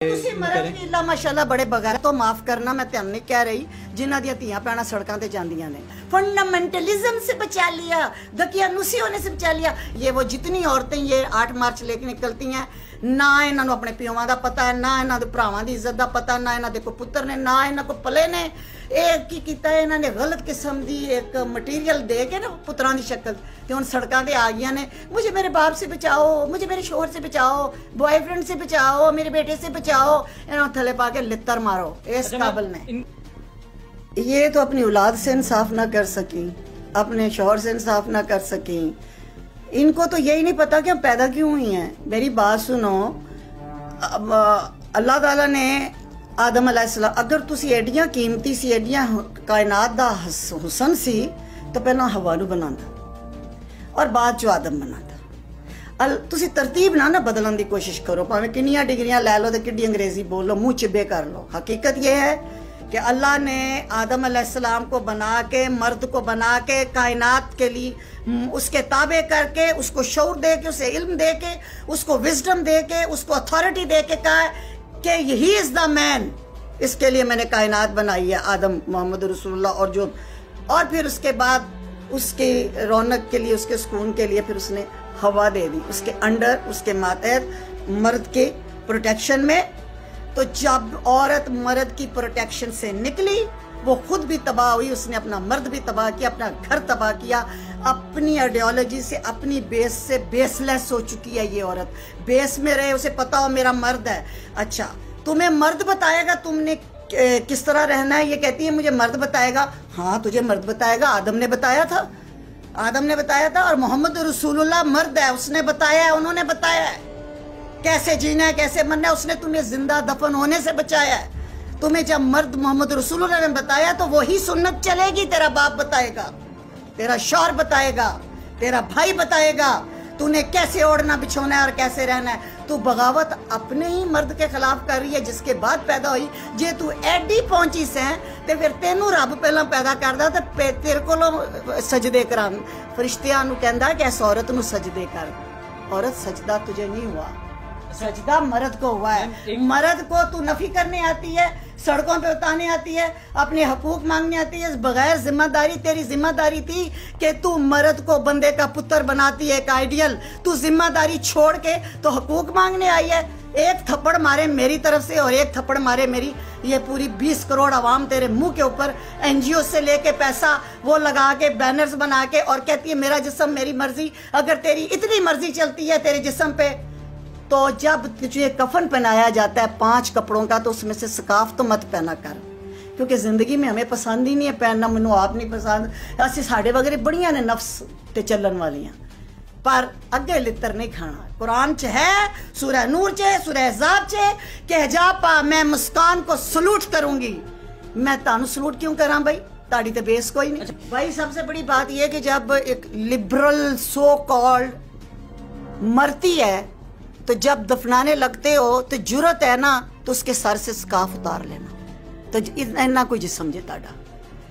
ਤੁਸੀਂ ਮਰਦ ਵੀ ਅੱਲਾ ਮਾਸ਼ਾਅੱਲਾ ਬੜੇ ਬਗੈਰ ਤੋਂ ਮਾਫ करना, मैं ਤੁਹਾਨੂੰ नहीं कह रही जिन्हां ਦੀਆਂ ਧੀਆਂ ਭੈਣਾਂ ਸੜਕਾਂ ਤੇ ਜਾਂਦੀਆਂ ਨੇ, फंडामेंटलिज्म से बचा लिया, दकियानुसी होने से बचा लिया। ये वो जितनी औरतें ये 8 मार्च लेके निकलती हैं, ना इन्हों अपने प्योवां दा पता है, ना इन्हां दे भरावां दी इज्जत दा पता, ना इन्हां दे कोई पुत्तर ने, ना इन्हां को पले ने। एक की कीता है इन्हां ने गलत किस्म दी एक मटीरियल दे के ना पुत्रां दी शक्ल ते हुण सड़कां ते आ गईयां ने, मुझे मेरे बाप से बचाओ, मुझे मेरे शोहर से बचाओ, बॉयफ्रेंड से बचाओ, मेरे बेटे से बचाओ। इन्हों थले पा के लित्तर मारो इस काबिल ने। ये तो अपनी औलाद से इंसाफ ना कर सकी, अपने शौहर से इंसाफ ना कर सकी, इनको तो यही नहीं पता कि हम पैदा क्यों हुई हैं। मेरी बात सुनो, अल्लाह ताला ने आदम अलैहिस्सलाम, अगर तुसी एडियां कीमती सी, एडियां कायनात दा हुसन सी, तो पहला हवा नूं बनांदा और बाद चो आदम बनांदा। तुसी तरतीब ना बदलने की कोशिश करो, भावें किन्नियां डिग्रियां लै लो ते किड्डी अंग्रेजी बोल लो, मुंह चिब्बे कर लो। हकीकत ये है कि अल्लाह ने आदम अलैहिस्सलाम को बना के, मर्द को बना के, कायनात के लिए उसके ताबे करके, उसको शऊर दे के, उसे इल्म दे के, उसको विजडम दे के, उसको अथॉरिटी दे के कहा कि ही इज़ द मैन, इसके लिए मैंने कायनात बनाई है, आदम मोहम्मद रसूलुल्लाह। और फिर उसके बाद उसकी रौनक के लिए, उसके सुकून के लिए फिर उसने हवा दे दी उसके अंडर, उसके मातहत, मर्द के प्रोटेक्शन में। तो जब औरत मर्द की प्रोटेक्शन से निकली, वो खुद भी तबाह हुई, उसने अपना मर्द भी तबाह किया, अपना घर तबाह किया, अपनी आइडियोलॉजी से, अपनी बेस से बेसलेस हो चुकी है ये औरत। बेस में रहे, उसे पता हो मेरा मर्द है। अच्छा, तुम्हें मर्द बताएगा तुमने किस तरह रहना है, ये कहती है मुझे मर्द बताएगा। हाँ, तुझे मर्द बताएगा, आदम ने बताया था, आदम ने बताया था, और मोहम्मद रसूलुल्लाह मर्द है, उसने बताया है, उन्होंने बताया है कैसे जीना है, कैसे मरना है। उसने तुम्हें जिंदा दफन होने से बचाया है। तुम्हें जब मर्द मोहम्मद रसूलुल्लाह ने बताया तो वही सुन्नत चलेगी। तेरा बाप बताएगा, तेरा शौहर बताएगा, तेरा भाई बताएगा तूने कैसे ओढ़ना बिछोना है और कैसे रहना है। तू बगावत अपने ही मर्द के खिलाफ कर रही है जिसके बाद पैदा हुई। जे तू एडी पहुंची से ते फिर तेनू रब पहला पैदा करदा ते तेरे को सजदे करा। फरिश्तियां नू कहंदा कि इस औरत नू सजदे कर। औरत सजदा तुझे नहीं हुआ, सजदा मर्द को हुआ है। मर्द को तू नफी करने आती है, सड़कों पे उतारने आती है, अपने हकूक मांगने आती है, बगैर जिम्मेदारी। तेरी जिम्मेदारी थी कि तू मर्द को बंदे का पुत्र बनाती है, एक आइडियल। तू जिम्मेदारी छोड़ के तो हकूक मांगने आई है। एक थप्पड़ मारे मेरी तरफ से और एक थप्पड़ मारे मेरी ये पूरी 20 करोड़ आवाम तेरे मुंह के ऊपर NGO से लेके पैसा वो लगा के बैनर्स बना के और कहती है मेरा जिस्म मेरी मर्जी। अगर तेरी इतनी मर्जी चलती है तेरे जिस्म पे, तो जब तुझे कफन पहनाया जाता है 5 कपड़ों का, तो उसमें से स्काफ तो मत पहना कर, क्योंकि जिंदगी में हमें पसंद ही नहीं है पहनना। मैनू आप नहीं पसंद। असी साढ़े वगैरह बड़ियां ने नफ्स ते चलन वालियां, पर अगे लित्र नहीं खाना। कुरान च है, सूरह नूर च है, सूरह अहज़ाब च है कि हिजाब पा, मैं मुस्कान को सलूट करूंगी। मैं तानू सलूट क्यों करा भाई, ताड़ी ते बेस कोई नहीं। भाई सबसे बड़ी बात यह कि जब एक लिबरल सो कॉल्ड मरती है, तो जब दफनाने लगते हो तो जुरत है ना, तो उसके सर से स्काफ उतार लेना। तो इतना कोई जिस्म जे ताड़ा,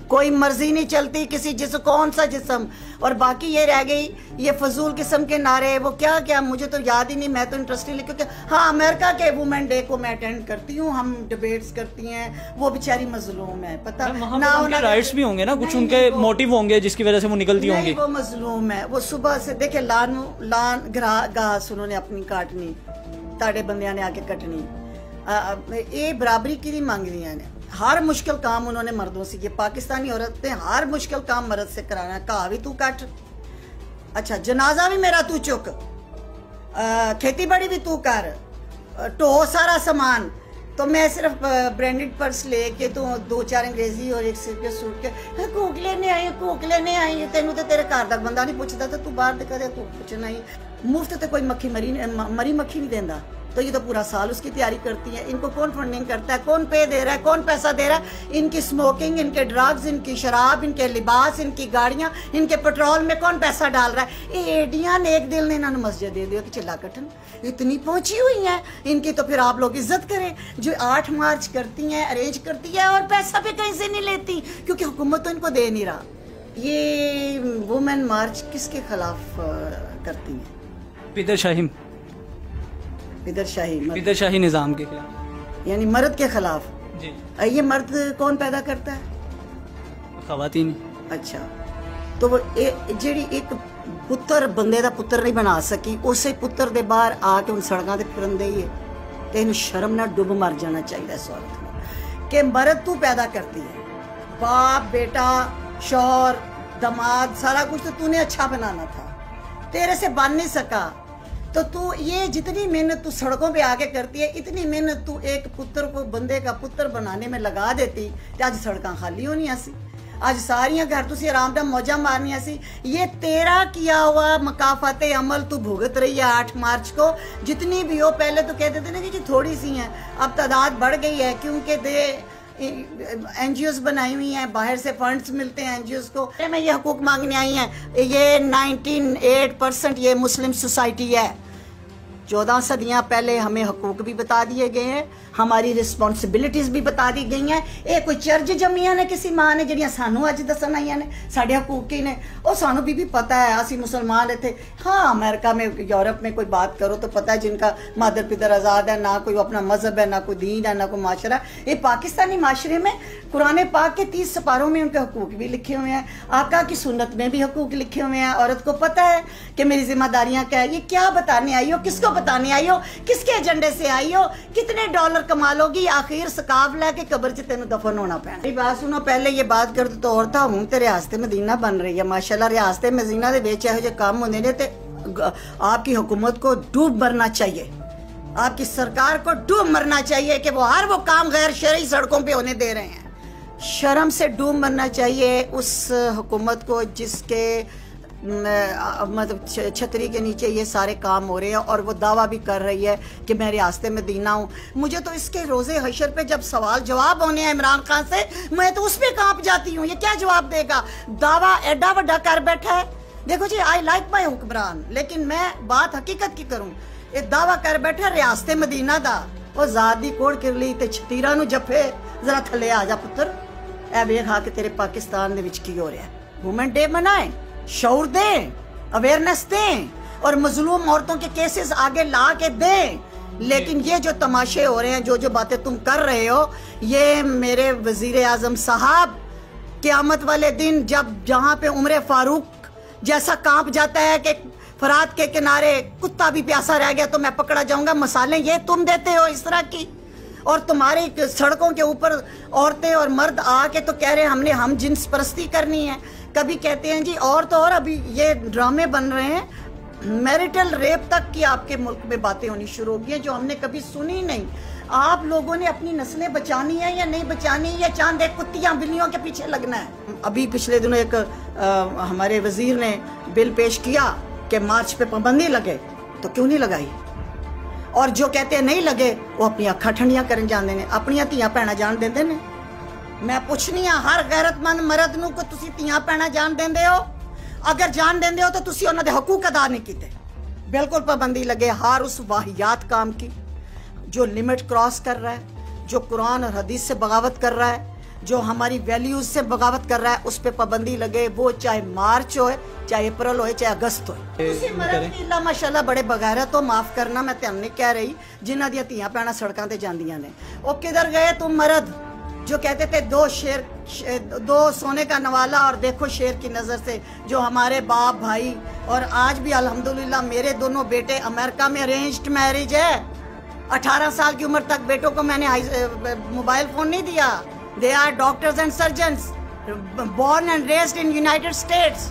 कोई मर्जी नहीं चलती किसी जिस्म, कौन सा जिस्म। और बाकी ये रह गई ये फजूल किस्म के नारे, वो क्या क्या मुझे तो याद ही नहीं, मैं तो इंटरेस्ट नहीं। क्योंकि हाँ, अमेरिका के वुमेन डे को मैं अटेंड करती हूँ, हम डिबेट्स करती हैं। वो बेचारी मजलूम है, पता ना, उनके राइट्स भी होंगे ना, कुछ उनके मोटिव होंगे जिसकी वजह से वो निकलती होंगी। वो मजलूम है। वो सुबह से देखे लान घास उन्होंने अपनी काटनी, ताड़े बंदियां ने आके कटनी। ये बराबरी की नहीं मांग रही है। हर मुश्किल काम उन्होंने मर्दों से, ये पाकिस्तानी औरतें हर मुश्किल काम मर्द से कराना है। कहा भी तू काट, अच्छा जनाजा भी मेरा तू चुक, खेती बाड़ी भी तू कर, ढो सारा सामान। तो मैं सिर्फ ब्रांडेड पर्स लेके तो 2-4 अंग्रेजी और एक सिर के सूट के कोक लेने आई, कोक लेने आई। तेनू तो तेरे घर तक बंदा नहीं पूछता, तो तू बाहर कदे तू पूछना ही। मुफ्त तो कोई मक्खी मरी मक्खी नहीं देता। तो ये तो पूरा साल उसकी तैयारी करती है। इनको कौन फंडिंग करता है, कौन पे दे रहा है, कौन पैसा दे रहा है? इनकी स्मोकिंग, इनके ड्रग्स, इनकी शराब, इनके लिबास, इनकी गाड़ियां, इनके पेट्रोल में कौन पैसा डाल रहा है? ये एडियां ने एक दिल ने इन्होंने मस्जिद दे दिया कि चिल्ला कटन इतनी पहुंची हुई हैं इनकी। तो फिर आप लोग इज्जत करें जो 8 मार्च करती हैं, अरेंज करती है और पैसा भी कहीं से नहीं लेती, क्योंकि हुकूमत तो इनको दे नहीं रहा। ये वुमेन मार्च किसके खिलाफ करती हैं? पिदरशाही निज़ाम के खिलाफ। یعنی مرد کے خلاف. جی. یہ مرد کون پیدا کرتا ہے؟ خواتین. اچھا تو وہ جیڑی ایک پتر بندے دا پتر نہیں بنا سکی اسے پتر دے باہر آ کے ان سڑکاں تے پھرن دے ہی تے انہوں شرم نہ ڈب مر جانا چاہیے اس عورت کو کہ مرد تو پیدا کرتی ہے، باپ بیٹا شوہر دماد سارا کچھ تو نے اچھا بنانا تھا، تیرے سے بن نہیں سکا تو یہ جتنی محنت تو سڑکوں پہ آ کے کرتی ہے اتنی محنت تو ایک پتر کو بندے کا پتر بنانے میں لگا دیتی تو آج سڑکاں خالی ہونی سی، آج ساریاں گھر تو سی آرام دہ موجہ مارنی سی. یہ تیرا کیا ہوا مکافات عمل تو بھگت رہی ہے 8 مارچ کو جتنی بھی ہو. پہلے تو کہتے تھے نا کہ تھوڑی سی ہیں، اب تعداد بڑھ گئی ہے کیونکہ این جی اوز بنائی ہوئی ہیں، باہر سے فنڈز ملتے ہیں این جی اوز کو. میں یہ حقوق مانگنے آئی ہیں، یہ 98% یہ مسلم سوسائٹی ہے. 14 صدیاں پہلے ہمیں حقوق بھی بتا دیے گئے ہیں، ہماری رسپانسبلٹیز بھی بتا دی گئی ہیں. یہ کوئی چرج جمیاں نے کسی ماں نے جڑیاں سانو اج دسن آئیاں نے ساڈے حقوق کی نے وہ سانو بھی پتہ ہے. اسی مسلمان تھے ہاں، امریکہ میں یورپ میں کوئی بات کرو تو پتہ ہے جن کا مادر پدر آزاد ہے، نہ کوئی اپنا مذہب ہے، نہ کوئی دین ہے، نہ کوئی معاشرہ. یہ پاکستانی معاشرے میں قرآن پاک کے 30 سپاروں میں ان کے حقوق بھی لکھے ہوئے ہیں، آقا کی سنت میں بھی حقوق لکھے ہوئے ہیں. عورت کو پتہ ہے کہ میری ذمہ داریاں کیا ہے. یہ کیا بتانے آئی ہو، کس کو بتانے آئی ہو، کس کے ایجنڈے سے آئی ہو، کتنے ڈالر کما لو گی، آخر سکاف لے کے قبر چ تینوں دفن ہونا پینا. میری بات سنو، پہلے یہ بات کرتے تو عورتاں ہوں تے ریاست مدینہ بن رہی ہے ماشاءاللہ. ریاست مدینہ دے وچ ایہو جے کام ہوندے نے تے آپ کی حکومت کو ڈوب مرنا چاہیے، آپ کی سرکار کو ڈوب مرنا چاہیے کہ وہ ہر وہ کام غیر شرعی سڑکوں پہ ہونے دے رہے ہیں. شرم سے ڈوب مرنا چاہیے اس حکومت کو جس کے مطلب چھتری کے نیچے یہ سارے کام ہو رہے ہیں اور وہ دعویٰ بھی کر رہی ہے کہ میں ریاست مدینہ ہوں. مجھے تو اس کے روزے حشر پہ جب سوال جواب ہونے ہیں عمران خان سے میں تو اس پہ کانپ جاتی ہوں. یہ کیا جواب دے گا؟ دعویٰ ایڈا وڈا کر بیٹھا ہے. دیکھو جی آئی لائک مائی حکمران، لیکن میں بات حقیقت کی کروں. یہ دعویٰ کر بیٹھا ریاست مدینہ دا، وہ ذات دی کوڑ کر لی تے چھتیرا نو جفے ذرا تھلے آ جا پتر، اے ویکھ آ کے تیرے پاکستان دے وچ کی ہو رہا ہے. وومن ڈے منائیں، شعور دیں، اویئرنیس دیں اور مظلوم عورتوں کے کیسز آگے لا کے دیں. لیکن یہ جو تماشے ہو رہے ہیں، جو باتیں تم کر رہے ہو، یہ میرے وزیر اعظم صاحب قیامت والے دن جب جہاں پہ عمر فاروق جیسا کانپ جاتا ہے کہ فرات کے کنارے کتا بھی پیاسا رہ گیا تو میں پکڑا جاؤں گا، مثالیں یہ تم دیتے ہو اس طرح کی. اور تمہاری سڑکوں کے اوپر عورتیں اور مرد آ کے تو کہہ رہے ہیں ہم جنس پرستی کرنی ہے. کبھی کہتے ہیں جی اور تو اور ابھی یہ ڈرامے بن رہے ہیں، میریٹل ریپ تک کی آپ کے ملک میں باتیں ہونی شروع ہو گئی ہیں جو ہم نے کبھی سنی نہیں. آپ لوگوں نے اپنی نسلیں بچانی ہے یا نہیں بچانی، یا چاند ایک کتیاں بلیوں کے پیچھے لگنا ہے؟ ابھی پچھلے دنوں ایک ہمارے وزیر نے بل پیش کیا کہ مارچ پہ پابندی لگے، تو کیوں نہیں لگائی؟ اور جو کہتے ہیں نہیں لگے وہ اپنی اکھاں ٹھنڈیاں کرن جاندے نے، اپنی تیاں پینا جان دیندے نے. میں پوچھنی ہاں ہر غیرت مند مرد نو کہ تسی تیاں پینا جان دیندے ہو؟ اگر جان دیندے ہو تو تسی انہاں دے حقوق ادا نہیں کیتے. بالکل پابندی لگے ہر اس واہیات کام کی جو لمٹ کراس کر رہا ہے، جو قرآن اور حدیث سے بغاوت کر رہا ہے، جو ہماری ویلیوز سے بغاوت کر رہا ہے، اس پہ پابندی لگے. وہ چاہے مارچ ہوئے، چاہے اپریل ہوئے، چاہے اگست ہوئے. اسی مرد کی اللہ ماشاءاللہ بڑے بغیرت ہو، معاف کرنا میں تم نہیں کہہ رہی، جنہ دیا تیاں پینا سڑکاں تے جاندیاں نے. وہ کدھر گئے تم مرد جو کہتے تھے دو سونے کا نوالا اور دیکھو شیر کی نظر سے، جو ہمارے باپ بھائی اور آج بھی الحمدللہ میرے دونوں بیٹے امریکہ میں ارینجڈ میرج ہے. 18 سال کی عمر تک بیٹوں کو میں نے موبائل فون نہیں دیا. They are doctors and surgeons, born and raised in United States.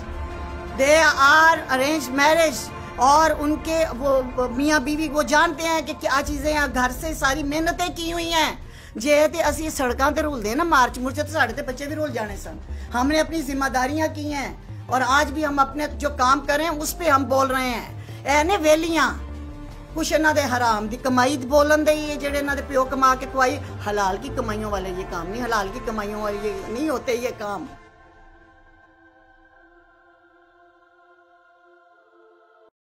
They are arranged marriage. اور ان کے وہ میاں بیوی وہ جانتے ہیں کہ کیا چیزیں ہیں، گھر سے ساری محنتیں کی ہوئی ہیں. جے تے اسی سڑکاں تے رول دیں نا مارچ مرچ تے ساڑھے تے بچے بھی رول جانے سن. ہم نے اپنی ذمہ داریاں کی ہیں اور آج بھی ہم اپنے جو کام کریں اس پہ ہم بول رہے ہیں. اے نے ویلیاں کچھ انہاں دے حرام دی کمائی بولن دے یہ جڑے انہاں دے پیو کما کے کوائی، حلال کی کمائیوں والے یہ کام نہیں، حلال کی کمائیوں والے یہ نہیں ہوتے یہ کام.